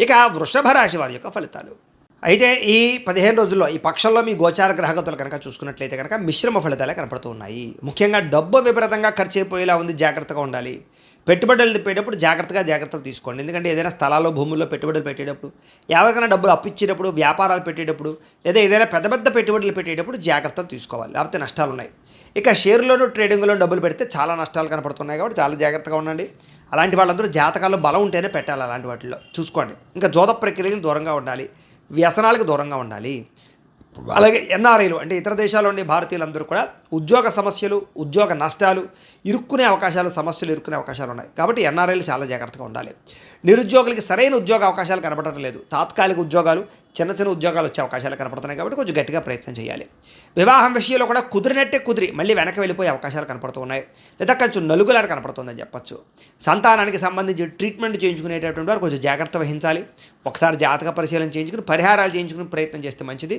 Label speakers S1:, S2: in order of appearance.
S1: ఇక వృషభ రాశి వారి యొక్క ఫలితాలు. అయితే ఈ 15 రోజుల్లో ఈ పక్షంలో మీ గోచార గ్రహగతులు కనుక చూసుకున్నట్లయితే కనుక మిశ్రమ ఫలితాలే కనపడుతూ ఉన్నాయి. ముఖ్యంగా డబ్బు విపరీతంగా ఖర్చు అయిపోయేలా ఉంది, జాగ్రత్తగా ఉండాలి. పెట్టుబడులు పెట్టేటప్పుడు జాగ్రత్తలు తీసుకోండి. ఎందుకంటే ఏదైనా స్థలాల్లో భూముల్లో పెట్టుబడులు పెట్టేటప్పుడు, ఎవరికైనా డబ్బులు అప్పిచ్చేటప్పుడు, వ్యాపారాలు పెట్టేటప్పుడు, లేదా ఏదైనా పెద్ద పెద్ద పెట్టుబడులు పెట్టేటప్పుడు జాగ్రత్తలు తీసుకోవాలి, లేకపోతే నష్టాలు ఉన్నాయి. ఇక షేర్లోనూ ట్రేడింగ్లో డబ్బులు పెడితే చాలా నష్టాలు కనపడుతున్నాయి కాబట్టి చాలా జాగ్రత్తగా ఉండండి. అలాంటి వాళ్ళందరూ జాతకాల్లో బలం ఉంటేనే పెట్టాలి, అలాంటి వాటిల్లో చూసుకోండి. ఇంకా జోద ప్రక్రియలకు దూరంగా ఉండాలి, వ్యసనాలకు దూరంగా ఉండాలి. అలాగే ఎన్ఆర్ఐలు అంటే ఇతర దేశాల్లో ఉండే భారతీయులందరూ కూడా ఉద్యోగ సమస్యలు, ఉద్యోగ నష్టాలు, సమస్యలు ఇరుక్కునే అవకాశాలు ఉన్నాయి. కాబట్టి ఎన్ఆర్ఐలు చాలా జాగ్రత్తగా ఉండాలి. నిరుద్యోగులకి సరైన ఉద్యోగ అవకాశాలు కనపడటం లేదు. తాత్కాలిక ఉద్యోగాలు, చిన్న చిన్న ఉద్యోగాలు వచ్చే అవకాశాలు కనపడుతున్నాయి కాబట్టి కొంచెం గట్టిగా ప్రయత్నం చేయాలి. వివాహం విషయంలో కూడా కుదిరినట్టే కుదిరి మళ్ళీ వెనక్కి వెళ్ళిపోయే అవకాశాలు కనపడుతూ ఉన్నాయి, లేదా కొంచెం నలుగులాట కనపడుతుందని చెప్పచ్చు. సంతానానికి సంబంధించి ట్రీట్మెంట్ చేయించుకునేటటువంటి వారు కొంచెం జాగ్రత్త వహించాలి. ఒకసారి జాతక పరిశీలన చేయించుకుని పరిహారాలు చేయించుకుని ప్రయత్నం చేస్తే మంచిది.